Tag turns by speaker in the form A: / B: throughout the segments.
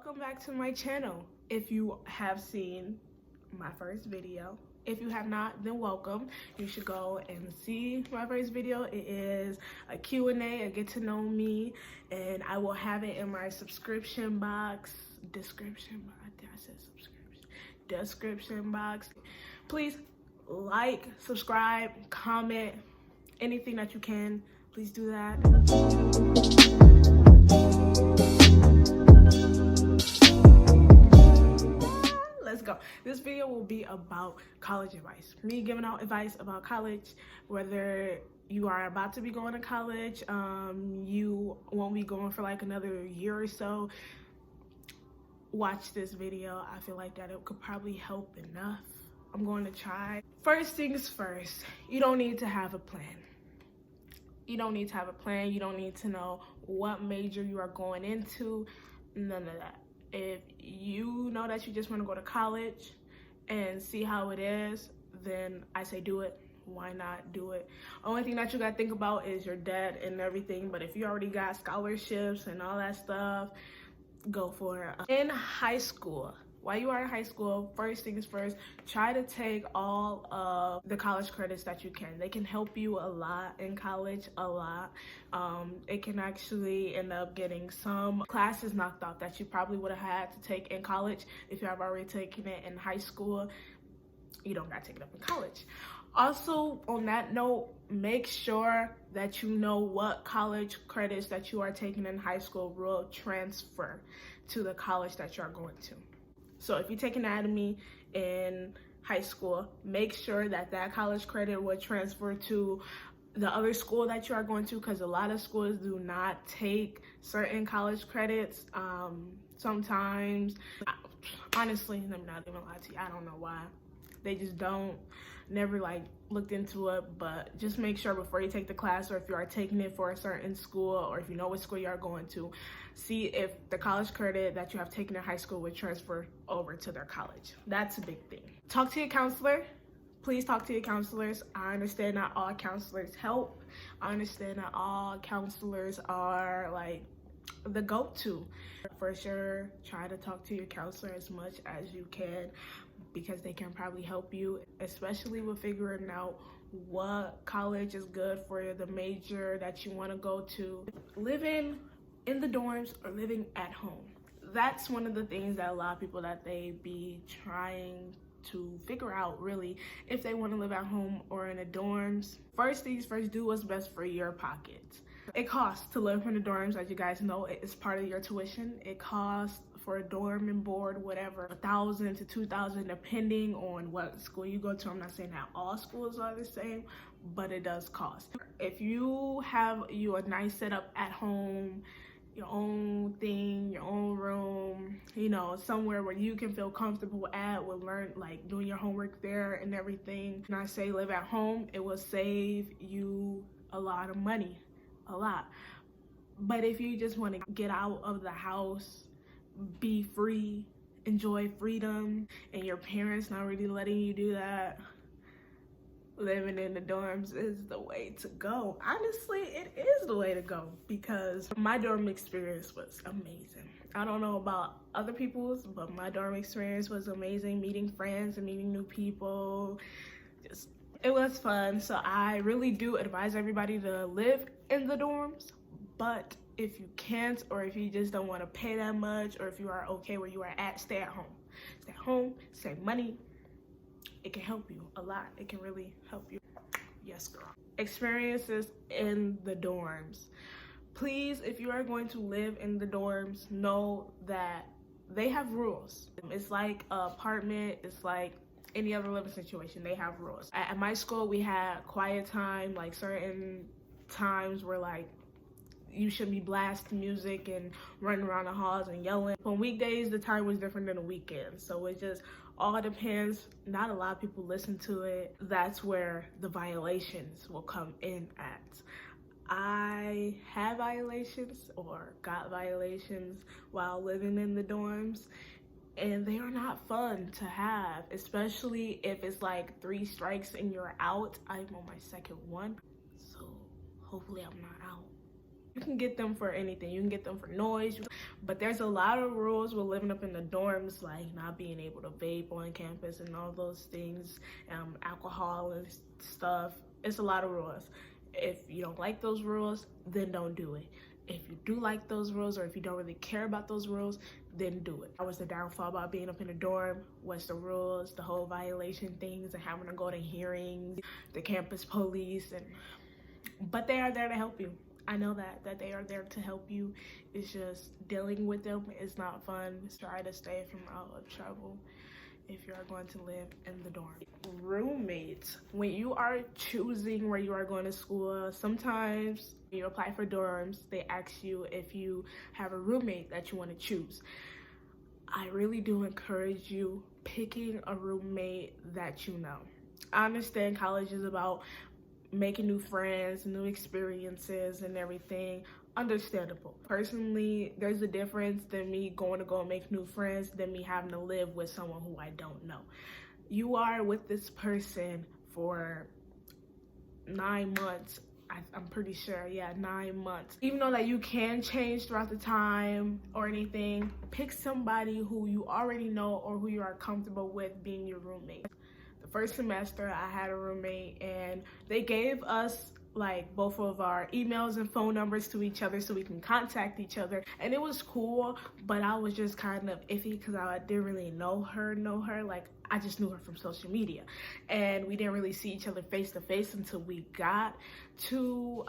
A: Welcome back to my channel. If you have seen my first video, if you have not, then welcome. You should go and see my first video. It is a Q&A, a get to know me, and I will have it in my description box. Please like, subscribe, comment, anything that you can. Please do that. Let's go. This video will be about college advice. Me giving out advice about college, whether you are about to be going to college, you won't be going for like another year or so. Watch this video. I feel like that it could probably help enough. I'm going to try. First things first, you don't need to have a plan. You don't need to have a plan. You don't need to know what major you are going into. None of that. If you know that you just want to go to college and see how it is, then I say do it. Why not do it? Only thing that you got to think about is your debt and everything. But if you already got scholarships and all that stuff, go for it. In high school, while you are in high school, first things first, try to take all of the college credits that you can. They can help you a lot in college, a lot. It can actually end up getting some classes knocked out that you probably would have had to take in college. If you have already taken it in high school, you don't got to take it up in college. Also, on that note, make sure that you know what college credits that you are taking in high school will transfer to the college that you are going to. So if you take anatomy in high school, make sure that that college credit will transfer to the other school that you are going to, because a lot of schools do not take certain college credits. Sometimes, honestly, I'm not even lie to you, I don't know why. They just don't. Never like looked into it, but just make sure before you take the class, or if you are taking it for a certain school, or if you know what school you are going to, see if the college credit that you have taken in high school would transfer over to their college. That's a big thing. Talk to your counselor. Please talk to your counselors. I understand not all counselors help. I understand that all counselors are like the go-to. For sure, try to talk to your counselor as much as you can, because they can probably help you, especially with figuring out what college is good for the major that you want to go to. Living in the dorms or living at home. That's one of the things that a lot of people that they be trying to figure out, really, if they want to live at home or in the dorms. First things first, do what's best for your pockets. It costs to live in the dorms, as you guys know. It is part of your tuition. It costs for a dorm and board, whatever, $1,000 to $2,000, depending on what school you go to. I'm not saying that all schools are the same, but it does cost. If you have a nice setup at home, your own thing, your own room, you know, somewhere where you can feel comfortable at, will learn, like doing your homework there and everything. When I say live at home, it will save you a lot of money, a lot. But if you just want to get out of the house, be free, enjoy freedom, and your parents not really letting you do that, living in the dorms is the way to go. Honestly, it is the way to go, because my dorm experience was amazing. I don't know about other people's, but my dorm experience was amazing. Meeting friends and meeting new people, it was fun. So I really do advise everybody to live in the dorms, but if you can't, or if you just don't want to pay that much, or if you are okay where you are at, stay at home. Stay at home, save money. It can help you a lot. It can really help you. Yes, girl. Experiences in the dorms. Please, if you are going to live in the dorms, know that they have rules. It's like an apartment. It's like any other living situation. They have rules. At my school, we had quiet time, like certain times where like you should be blasting music and running around the halls and yelling. On weekdays, the time was different than the weekends. So it just all depends. Not a lot of people listen to it. That's where the violations will come in at. I had violations or got violations while living in the dorms, and they are not fun to have, especially if it's like 3 strikes and you're out. I'm on my second one, so hopefully I'm not out. You can get them for anything. You can get them for noise, but there's a lot of rules with living up in the dorms, like not being able to vape on campus and all those things, alcohol and stuff. It's a lot of rules. If you don't like those rules, then don't do it. If you do like those rules, or if you don't really care about those rules, then do it. That was the downfall about being up in the dorm, was the rules, the whole violation things, and having to go to hearings, the campus police, but they are there to help you. I know that they are there to help you. It's just dealing with them is not fun. Try to stay from out of trouble if you are going to live in the dorm. Roommates. When you are choosing where you are going to school, sometimes when you apply for dorms, they ask you if you have a roommate that you want to choose. I really do encourage you picking a roommate that you know. I understand college is about making new friends, new experiences and everything. Understandable. Personally, there's a difference than me going to go and make new friends than me having to live with someone who I don't know. You are with this person for 9 months. I'm pretty sure, yeah, 9 months. Even though that you can change throughout the time or anything, pick somebody who you already know or who you are comfortable with being your roommate. The first semester I had a roommate and they gave us like both of our emails and phone numbers to each other so we can contact each other, and it was cool, but I was just kind of iffy because I didn't really know her. Like, I just knew her from social media, and we didn't really see each other face to face until we got to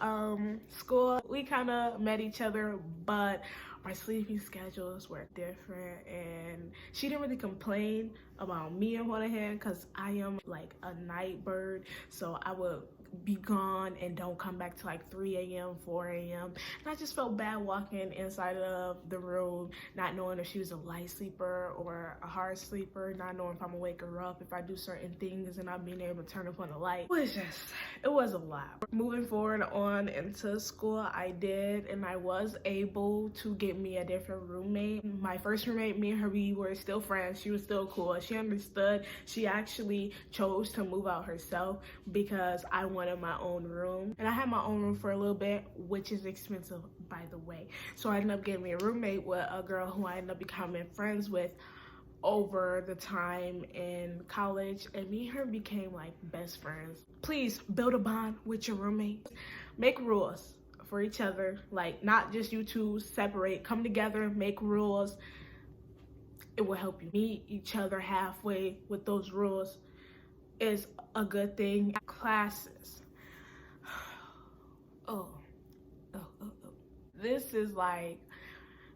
A: school. We kind of met each other, but our sleeping schedules were different, and she didn't really complain about me on one hand because I am like a night bird, so I would be gone and don't come back till like 3 a.m., 4 a.m. And I just felt bad walking inside of the room, not knowing if she was a light sleeper or a hard sleeper, not knowing if I'm gonna wake her up if I do certain things and not being able to turn up on the light. It was a lot. Moving forward on into school, I did, and I was able to get me a different roommate. My first roommate, me and her, we were still friends. She was still cool. She understood. She actually chose to move out herself because I wanted my own room, and I had my own room for a little bit, which is expensive, by the way. So I ended up getting me a roommate with a girl who I ended up becoming friends with over the time in college, and me and her became like best friends. Please build a bond with your roommate. Make rules for each other, like not just you two separate, come together, make rules. It will help you meet each other halfway with those rules is a good thing. Classes. Oh. This is like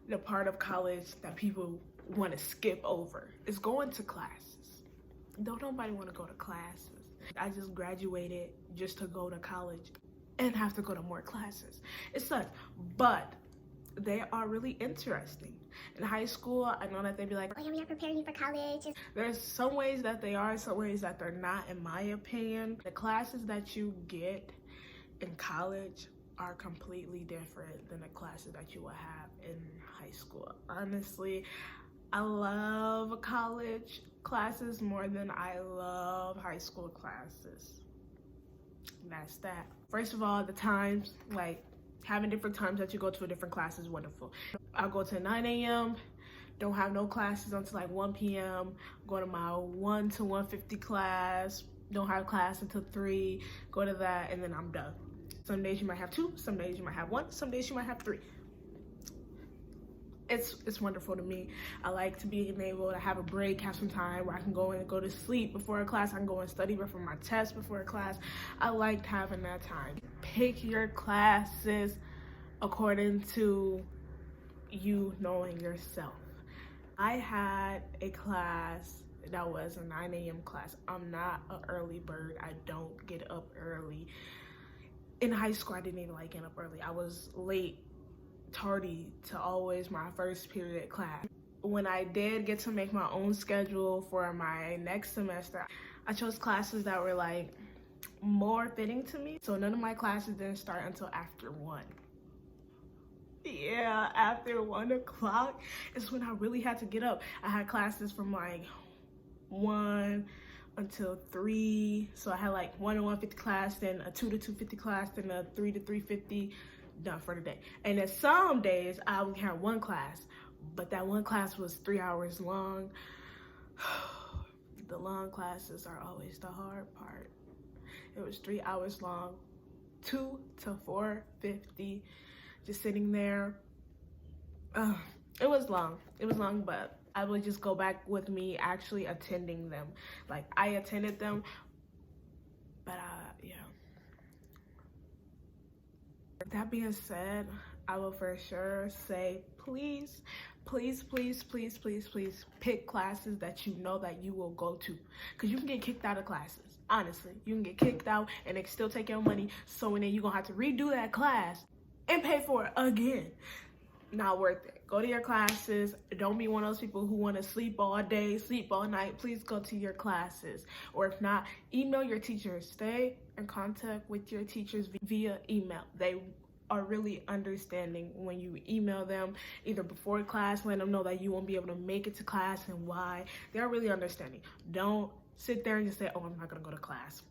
A: the part of college that people want to skip over. Is going to classes. Don't nobody want to go to classes. I just graduated just to go to college and have to go to more classes. It sucks, but they are really interesting. In high school, I know that they'd be like, oh yeah, we are preparing you for college. There's some ways that they are, some ways that they're not, in my opinion. The classes that you get in college are completely different than the classes that you will have in high school. Honestly, I love college classes more than I love high school classes. That's that. First of all, the times, like having different times that you go to a different class is wonderful. I'll go to 9 a.m., don't have no classes until like 1 p.m., go to my 1 to 1:50 class, don't have class until 3, go to that, and then I'm done. Some days you might have 2, some days you might have 1, some days you might have 3. It's wonderful to me. I like to be able to have a break, have some time where I can go and go to sleep before a class. I can go and study before my test, before a class. I liked having that time. Pick your classes according to you knowing yourself. I had a class that was a 9 a.m. class. I'm not an early bird. I don't get up early. In high school, I didn't even like getting up early. I was late, tardy to always my first period class. When I did get to make my own schedule for my next semester, I chose classes that were like more fitting to me. So none of my classes didn't start until after 1. Yeah, after 1 o'clock is when I really had to get up. I had classes from like 1 until 3. So I had like 1 to 1:50 class, then a 2 to 2:50 class, then a 3 to 3:50 done for the day. And then some days I only had one class, but that one class was 3 hours long. The long classes are always the hard part. It was 3 hours long, 2 to 4:50, just sitting there. It was long, but I would just go back with me actually attending them. Like, I attended them, but yeah. That being said, I will for sure say, please pick classes that you know that you will go to, because you can get kicked out of classes. Honestly, you can get kicked out and they still take your money, so then you're gonna have to redo that class and pay for it again. Not worth it. Go to your classes. Don't be one of those people who want to sleep all day, sleep all night. Please go to your classes. Or if not, email your teachers. Stay in contact with your teachers via email. They are really understanding when you email them, either before class, let them know that you won't be able to make it to class and why. They're really understanding. Don't sit there and just say, oh, I'm not going to go to class.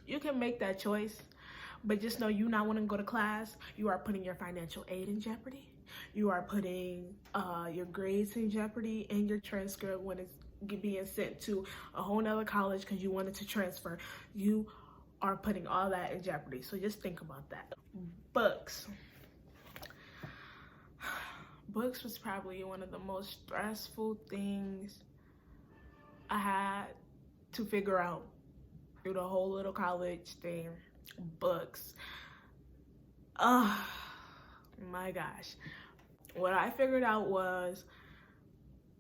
A: You can make that choice, but just know you not wanting to go to class, you are putting your financial aid in jeopardy. You are putting your grades in jeopardy, and your transcript when it's being sent to a whole nother college because you wanted to transfer. You are putting all that in jeopardy. So just think about that. Books. Books was probably one of the most stressful things I had to figure out through the whole little college thing. Books. Oh my gosh. What I figured out was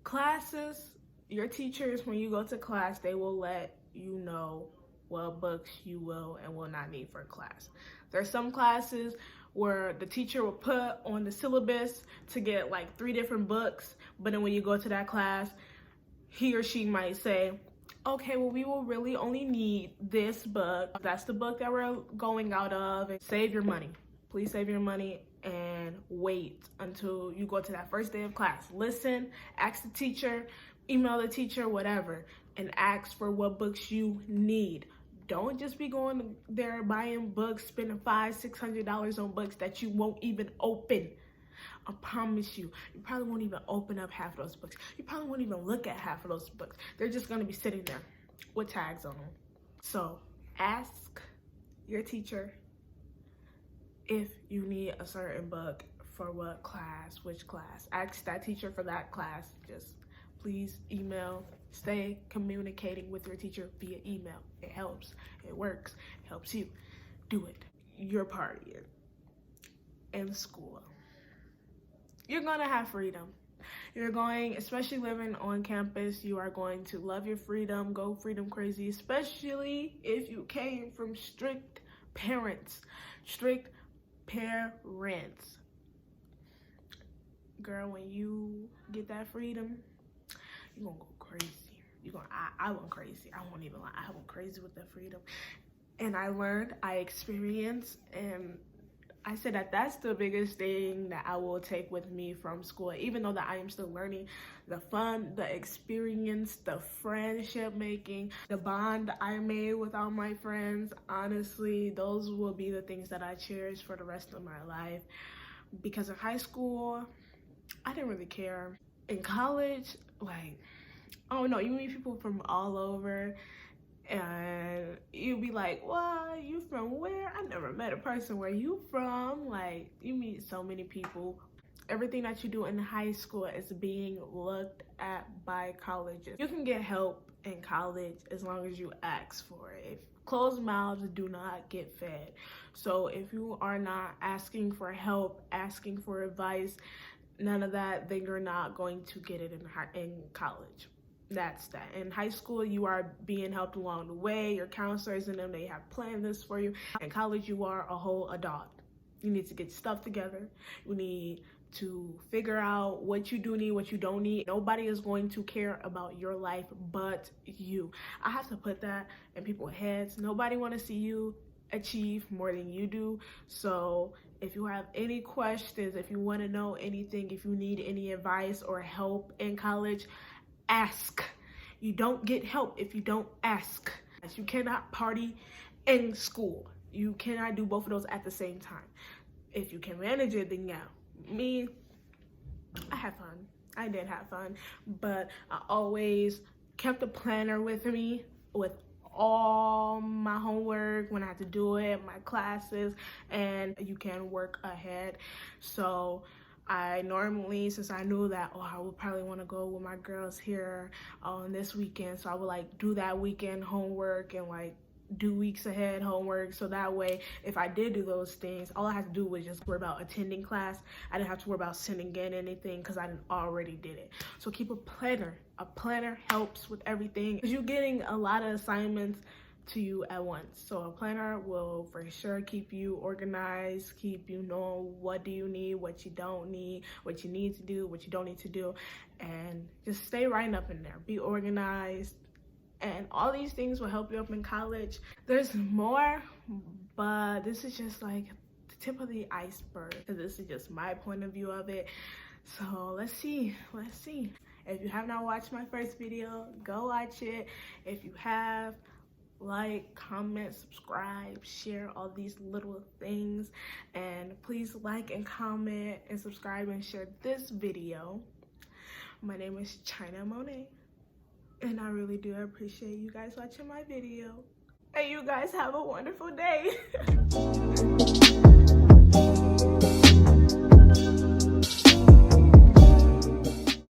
A: classes, your teachers, when you go to class, they will let you know what books you will and will not need for class. There's some classes where the teacher will put on the syllabus to get like 3 different books, but then when you go to that class, he or she might say, okay, well, we will really only need this book. That's the book that we're going out of. And save your money. Please save your money and wait until you go to that first day of class. Listen, ask the teacher, email the teacher, whatever, and ask for what books you need. Don't just be going there buying books, spending $500-$600 on books that you won't even open. I promise you, you probably won't even open up half of those books. You probably won't even look at half of those books. They're just going to be sitting there with tags on them. So ask your teacher if you need a certain book for what class, which class. Ask that teacher for that class. Just please email. Stay communicating with your teacher via email. It helps. It works. It helps you. Do it. You're partying in school. You're going to have freedom. You're going, especially living on campus, you are going to love your freedom, go freedom crazy, especially if you came from strict parents. Girl, when you get that freedom, you're going to go crazy. I went crazy. I won't even lie. I went crazy with that freedom. And I learned, I experienced, and I said that that's the biggest thing that I will take with me from school, even though that I am still learning. The fun, the experience, the friendship making, the bond I made with all my friends. Honestly, those will be the things that I cherish for the rest of my life. Because in high school, I didn't really care. In college, like, I don't know, you meet people from all over. And you'd be like, what, you from where? I never met a person where you from. Like, you meet so many people. Everything that you do in high school is being looked at by colleges. You can get help in college as long as you ask for it. If closed mouths do not get fed. So if you are not asking for help, asking for advice, none of that, then you're not going to get it in college. That's that. In high school, you are being helped along the way. Your counselors and them, they have planned this for you. In college, you are a whole adult. You need to get stuff together. You need to figure out what you do need, what you don't need. Nobody is going to care about your life but you. I have to put that in people's heads. Nobody want to see you achieve more than you do. So if you have any questions, if you want to know anything, if you need any advice or help in college, ask. You don't get help if you don't ask. You cannot party in school. You cannot do both of those at the same time. If you can manage it, then yeah. Me, I had fun. I did have fun, but I always kept a planner with me with all my homework when I had to do it, my classes, and you can work ahead. So I normally, since I knew that, I would probably want to go with my girls here on this weekend, so I would like do that weekend homework and like do weeks ahead homework, so that way if I did do those things, all I had to do was just worry about attending class. I didn't have to worry about sending in anything because I already did it. So keep a planner. A planner helps with everything because you're getting a lot of assignments to you at once. So a planner will for sure keep you organized, keep you know what do you need, what you don't need, what you need to do, what you don't need to do, and just stay right up in there. Be organized. And all these things will help you up in college. There's more, but this is just like the tip of the iceberg, because this is just my point of view of it. So let's see. If you have not watched my first video, go watch it. If you have, like, comment, subscribe, share, all these little things. And please like and comment and subscribe and share this video. My name is China Monet. And I really do appreciate you guys watching my video. And you guys have a wonderful day.